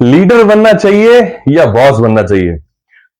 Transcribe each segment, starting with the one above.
Leader बनना चाहिए या बॉस बनना चाहिए?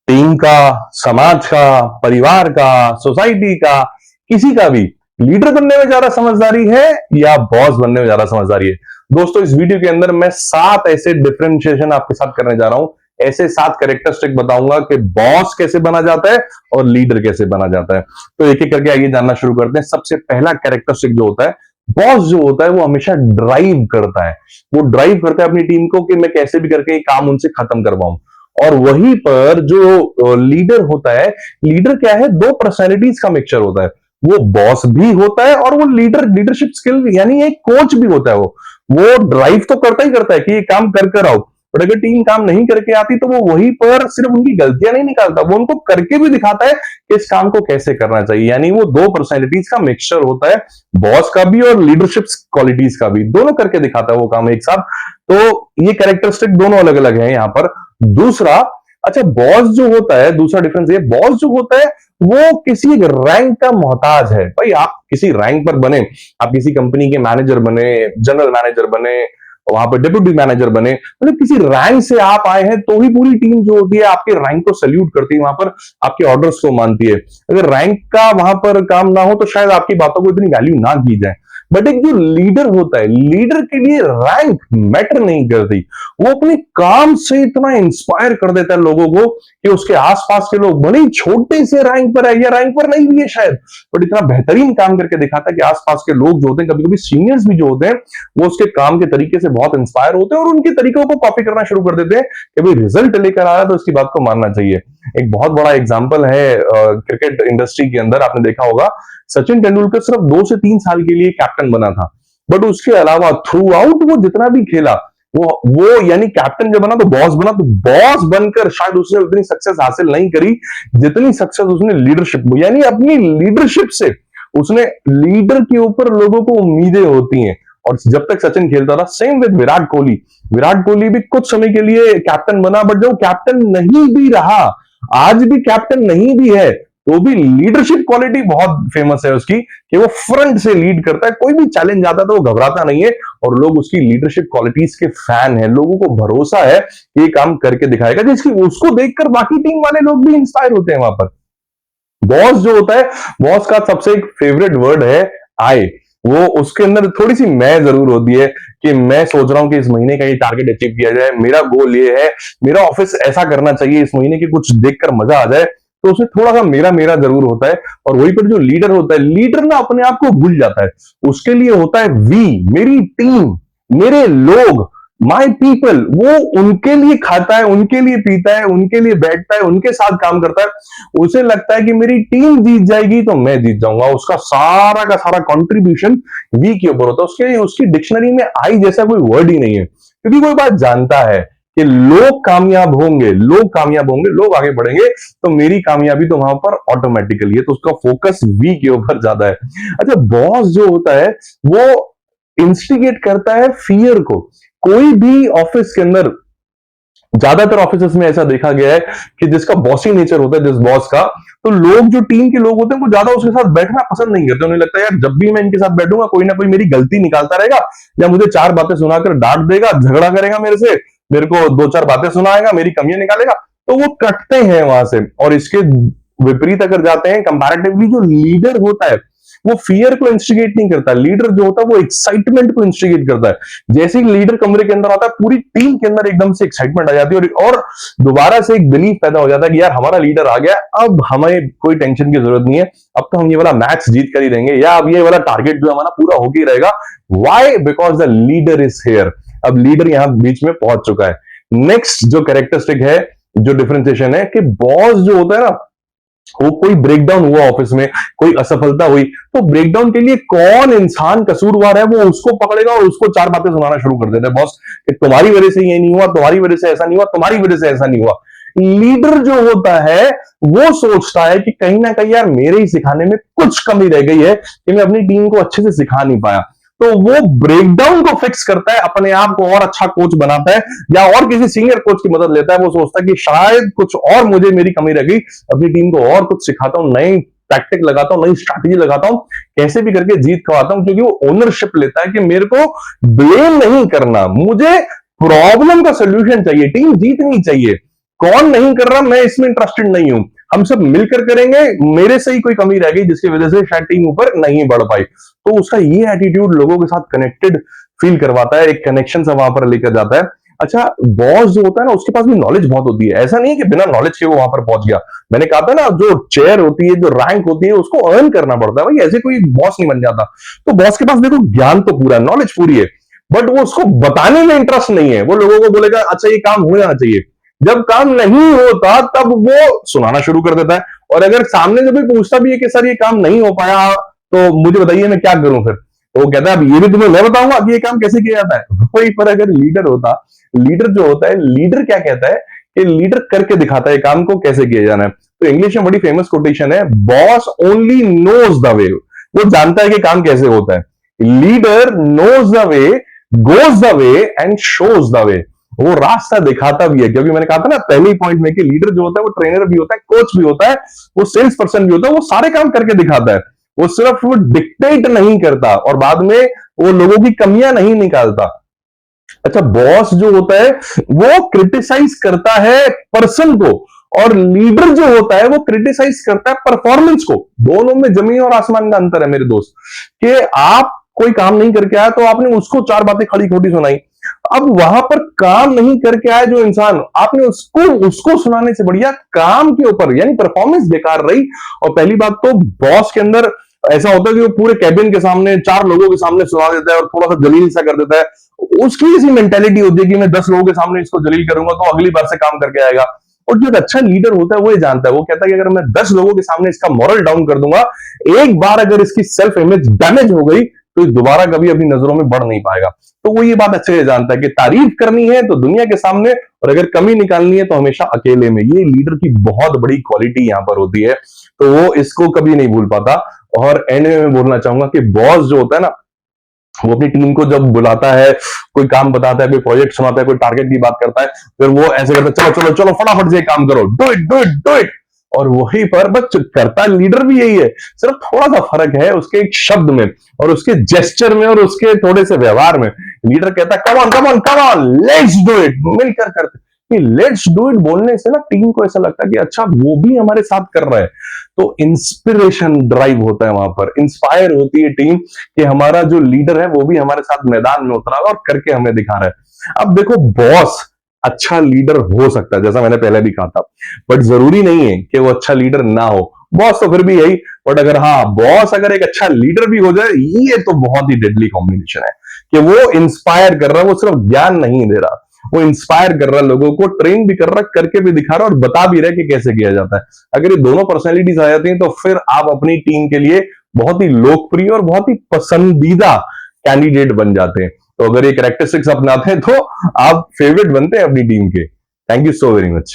टीम का, समाज का, परिवार का, सोसाइटी का, किसी का भी लीडर बनने में ज्यादा समझदारी है या बॉस बनने में ज्यादा समझदारी है? दोस्तों, इस वीडियो के अंदर मैं 7 ऐसे डिफरेंशिएशन आपके साथ करने जा रहा हूं। ऐसे 7 कैरेक्टरिस्टिक बताऊंगा कि बॉस कैसे बना जाता है और लीडर कैसे बना जाता है। तो एक एक करके आइए जानना शुरू करते हैं। सबसे पहला कैरेक्टरिस्टिक जो होता है, बॉस जो होता है वो हमेशा ड्राइव करता है। वो ड्राइव करता है अपनी टीम को कि मैं कैसे भी करके ये काम उनसे खत्म करवाऊं। और वहीं पर जो लीडर होता है, लीडर क्या है, 2 पर्सनैलिटीज का मिक्सचर होता है। वो बॉस भी होता है और वो लीडरशिप स्किल यानी एक कोच भी होता है। वो ड्राइव तो करता ही करता है कि ये काम कर कर आओ, बट अगर टीम काम नहीं करके आती तो वो वहीं पर सिर्फ उनकी गलतियां नहीं निकालता, वो उनको करके भी दिखाता है कि इस काम को कैसे करना चाहिए। यानी वो 2 पर्सनैलिटीज का मिक्सचर होता है, बॉस का भी और लीडरशिप क्वालिटीज का भी, दोनों करके दिखाता है वो काम एक साथ। तो ये कैरेक्टरिस्टिक दोनों अलग अलग है यहाँ पर। दूसरा, अच्छा, बॉस जो होता है, दूसरा डिफरेंस ये, बॉस जो होता है वो किसी एक रैंक का मोहताज है। भाई आप किसी रैंक पर बने, आप किसी कंपनी के मैनेजर बने, जनरल मैनेजर बने, वहां पर डिप्यूटी मैनेजर बने, मतलब किसी रैंक से आप आए हैं तो ही पूरी टीम जो होती है आपके रैंक को सल्यूट करती है, वहां पर आपके ऑर्डर्स को मानती है। अगर रैंक का वहां पर काम ना हो तो शायद आपकी बातों को इतनी वैल्यू ना की जाए। बट एक जो लीडर होता है, लीडर के लिए रैंक मैटर नहीं करती। वो अपने काम से इतना इंस्पायर कर देता है लोगों को कि उसके आसपास के लोग भले ही छोटे से रैंक पर है या रैंक पर नहीं भी है शायद, बट इतना बेहतरीन काम करके दिखाता है कि आसपास के लोग जो होते हैं, कभी कभी सीनियर्स भी जो होते हैं, वो उसके काम के तरीके से बहुत इंस्पायर होते हैं और उनके तरीकों को कॉपी करना शुरू कर देते हैं कि भाई रिजल्ट लेकर आ रहा है तो उसकी बात को मानना चाहिए। एक बहुत बड़ा एग्जांपल है क्रिकेट इंडस्ट्री के अंदर, आपने देखा होगा सचिन तेंदुलकर सिर्फ 2 से 3 साल के लिए कैप्टन बना था, बट उसके अलावा थ्रू आउट वो जितना भी खेला, वो यानी कैप्टन जब बना तो बॉस बना, तो बॉस बनकर शायद उसने उतनी सक्सेस हासिल नहीं करी जितनी सक्सेस उसने लीडरशिप, यानी अपनी लीडरशिप से उसने, लीडर के ऊपर लोगों को उम्मीदें होती हैं। और जब तक सचिन खेलता था, सेम विद विराट कोहली, विराट कोहली भी कुछ समय के लिए कैप्टन बना, बट जब कैप्टन नहीं भी रहा, आज भी कैप्टन नहीं भी है, तो भी लीडरशिप क्वालिटी बहुत फेमस है उसकी कि वो फ्रंट से लीड करता है। कोई भी चैलेंज आता है तो वो घबराता नहीं है और लोग उसकी लीडरशिप क्वालिटीज के फैन हैं। लोगों को भरोसा है कि ये काम करके दिखाएगा, जिसकी उसको देखकर बाकी टीम वाले लोग भी इंस्पायर होते हैं वहां पर। बॉस जो होता है, बॉस का सबसे एक फेवरेट वर्ड है आई। वो उसके अंदर थोड़ी सी मैं जरूर होती है कि मैं सोच रहा हूं कि इस महीने का ये टारगेट अचीव किया जाए, मेरा गोल ये है, मेरा ऑफिस ऐसा करना चाहिए, इस महीने की कुछ देखकर मजा आ जाए, तो उसमें थोड़ा सा मेरा मेरा जरूर होता है। और वहीं पर जो लीडर होता है, लीडर ना अपने आप को भूल जाता है, उसके लिए होता है वी, मेरी टीम, मेरे लोग, माई पीपल। वो उनके लिए खाता है, उनके लिए पीता है, उनके लिए बैठता है, उनके साथ काम करता है। उसे लगता है कि मेरी टीम जीत जाएगी तो मैं जीत जाऊंगा। उसका सारा का सारा कंट्रीब्यूशन वी के ऊपर होता है। उसके उसकी डिक्शनरी में आई जैसा कोई वर्ड ही नहीं है, क्योंकि कोई बात जानता है कि लोग कामयाब होंगे, लोग कामयाब होंगे, लोग आगे बढ़ेंगे, तो मेरी कामयाबी तो वहां पर ऑटोमेटिकली है। तो उसका फोकस वी के ऊपर ज्यादा है। अच्छा, बॉस जो होता है वो इंस्टिगेट करता है फियर को। कोई भी ऑफिस के अंदर, ज्यादातर ऑफिस में ऐसा देखा गया है कि जिसका बॉसी नेचर होता है, जिस बॉस का, तो लोग जो टीम के लोग होते हैं वो ज्यादा उसके साथ बैठना पसंद नहीं करते। उन्हें लगता है यार जब भी मैं इनके साथ बैठूंगा कोई ना कोई मेरी गलती निकालता रहेगा, या मुझे 4 बातें सुनाकर डांट देगा, झगड़ा करेगा मेरे से, मेरे को 2-4 बातें सुनाएगा, मेरी कमियां निकालेगा, तो वो कटते हैं वहां से। और इसके विपरीत अगर जाते हैं, कंपैरेटिवली जो लीडर होता है वो फियर को इंस्टिगेट नहीं करता। लीडर जो होता है वो एक्साइटमेंट को इंस्टिगेट करता है। जैसे ही लीडर कमरे के अंदर आता है, पूरी टीम के अंदर एकदम से एक्साइटमेंट आ जाती है और दोबारा से एक बिलीफ पैदा हो जाता है कि यार हमारा लीडर आ गया, अब हमें कोई टेंशन की जरूरत नहीं है, अब तो हम ये वाला मैच जीत कर ही देंगे, या अब ये वाला टारगेट जो हमारा पूरा होके ही रहेगा। Why? Because the leader is here. अब लीडर यहां बीच में पहुंच चुका है। नेक्स्ट जो कैरेक्टरिस्टिक है, जो डिफरेंशिएशन है, कि बॉस जो होता है ना, वो कोई ब्रेकडाउन हुआ ऑफिस में, कोई असफलता हुई, तो ब्रेकडाउन के लिए कौन इंसान कसूरवार है वो उसको पकड़ेगा और उसको 4 बातें सुनाना शुरू कर देता है बॉस, कि तुम्हारी वजह से ये नहीं हुआ, तुम्हारी वजह से ऐसा नहीं हुआ, तुम्हारी वजह से ऐसा नहीं हुआ। लीडर जो होता है वो सोचता है कि कहीं ना कहीं यार मेरे ही सिखाने में कुछ कमी रह गई है कि मैं अपनी टीम को अच्छे से सिखा नहीं पाया, तो वो ब्रेकडाउन को फिक्स करता है, अपने आप को और अच्छा कोच बनाता है, या और किसी सीनियर कोच की मदद लेता है। वो सोचता है कि शायद कुछ और मुझे मेरी कमी रह गई, अपनी टीम को और कुछ सिखाता हूं, नई टैक्टिक लगाता हूं, नई स्ट्रैटेजी लगाता हूं, कैसे भी करके जीत करवाता हूं, क्योंकि वो ओनरशिप लेता है कि मेरे को ब्लेम नहीं करना, मुझे प्रॉब्लम का सोल्यूशन चाहिए, टीम जीतनी चाहिए। कौन नहीं कर रहा, मैं इसमें इंटरेस्टेड नहीं हूं, हम सब मिलकर करेंगे, मेरे से ही कोई कमी रह गई जिसकी वजह से शायद टीम ऊपर नहीं बढ़ पाई। तो उसका ये एटीट्यूड लोगों के साथ कनेक्टेड फील करवाता है, एक कनेक्शन से वहां पर लेकर जाता है। अच्छा, बॉस जो होता है ना, उसके पास भी नॉलेज बहुत होती है, ऐसा नहीं है कि बिना नॉलेज के वो वहां पर पहुंच गया। मैंने कहा था ना, जो चेयर होती है, जो रैंक होती है, उसको अर्न करना पड़ता है भाई, ऐसे कोई बॉस नहीं बन जाता। तो बॉस के पास देखो ज्ञान तो पूरा है, नॉलेज पूरी है, बट वो उसको बताने में इंटरेस्ट नहीं है। वो लोगों को बोलेगा अच्छा ये काम हो जाना चाहिए, जब काम नहीं होता तब वो सुनाना शुरू कर देता है। और अगर सामने से कोई पूछता भी है कि सर ये काम नहीं हो पाया तो मुझे बताइए मैं क्या करूं फिर, तो वो कहता है अब ये भी तुम्हें मैं बताऊंगा कि ये काम कैसे किया जाता है। वही पर अगर लीडर होता, लीडर जो होता है, लीडर क्या कहता है कि लीडर करके दिखाता है काम को कैसे किया जाना है। तो इंग्लिश में बड़ी फेमस कोटेशन है, boss only knows the way, वो जानता है कि काम कैसे होता है, leader knows the way, goes the way and shows the way, वो रास्ता दिखाता भी है। क्योंकि मैंने कहा था ना पहली पॉइंट में कि लीडर जो होता है वो ट्रेनर भी होता है, कोच भी होता है, वो सेल्स पर्सन भी होता है, वो सारे काम करके दिखाता है, वो सिर्फ वो डिक्टेट नहीं करता और बाद में वो लोगों की कमियां नहीं निकालता। अच्छा, बॉस जो होता है वो क्रिटिसाइज करता है पर्सन को, और लीडर जो होता है वो क्रिटिसाइज करता है परफॉर्मेंस को। दोनों में जमीन और आसमान का अंतर है मेरे दोस्त, कि आप कोई काम नहीं करके आया तो आपने उसको चार बातें खड़ी खोटी सुनाई, अब वहां पर काम नहीं करके आया जो इंसान, आपने उसको सुनाने से बढ़िया काम के ऊपर, यानी परफॉर्मेंस बेकार रही। और पहली बात तो बॉस के अंदर ऐसा होता है कि वो पूरे कैबिन के सामने चार लोगों के सामने सुना देता है और थोड़ा सा जलील सा कर देता है। उसकी ऐसी मेंटेलिटी होती है कि मैं 10 लोगों के सामने इसको जलील करूंगा तो अगली बार से काम करके आएगा। और जो एक अच्छा लीडर होता है वो ये जानता है, वो कहता है कि अगर मैं 10 लोगों के सामने इसका मॉरल डाउन कर दूंगा, एक बार अगर इसकी सेल्फ इमेज डैमेज हो गई तो दोबारा कभी अपनी नजरों में बढ़ नहीं पाएगा। तो वो ये बात अच्छे से जानता है कि तारीफ करनी है तो दुनिया के सामने, और अगर कमी निकालनी है तो हमेशा अकेले में। ये लीडर की बहुत बड़ी क्वालिटी यहां पर होती है, तो वो इसको कभी नहीं भूल पाता। और एंड में मैं बोलना चाहूंगा कि बॉस जो होता है ना, वो अपनी टीम को जब बुलाता है, कोई काम बताता है, कोई प्रोजेक्ट सुनाता है, कोई टारगेट की बात करता है, फिर वो ऐसे करता है चलो चलो चलो फटाफट से काम करो, do it do it do it. और वही पर बस करता लीडर भी यही है, सिर्फ थोड़ा सा फर्क है उसके एक शब्द में और उसके जेस्चर में और उसके थोड़े से व्यवहार में। लीडर कहता है come on come on come on, let's do it, मिलकर करते। लेट्स डू इट बोलने से ना टीम को ऐसा लगता है कि अच्छा वो भी हमारे साथ कर रहा है, तो इंस्पिरेशन ड्राइव होता है वहां पर, इंस्पायर होती है टीम कि हमारा जो लीडर है वो भी हमारे साथ मैदान में उतरा और करके हमें दिखा रहा है। अब देखो, बॉस अच्छा लीडर हो सकता है जैसा मैंने पहले भी कहा था, बट जरूरी नहीं है कि वो अच्छा लीडर ना हो। बॉस तो फिर भी यही, बट अगर हाँ बॉस अगर एक अच्छा लीडर भी हो जाए, ये तो बहुत ही डेडली कॉम्बिनेशन है कि वो इंस्पायर कर रहा है, वो सिर्फ ज्ञान नहीं दे रहा, वो इंस्पायर कर रहा है, लोगों को ट्रेन भी कर रहा है, करके भी दिखा रहा है और बता भी रहा है कि कैसे किया जाता है। अगर ये दोनों पर्सनैलिटीज आ जाती हैं तो फिर आप अपनी टीम के लिए बहुत ही लोकप्रिय और बहुत ही पसंदीदा कैंडिडेट बन जाते हैं। तो अगर ये कैरेक्टरिस्टिक्स अपनाते हैं तो आप फेवरेट बनते हैं अपनी टीम के। Thank you so very much.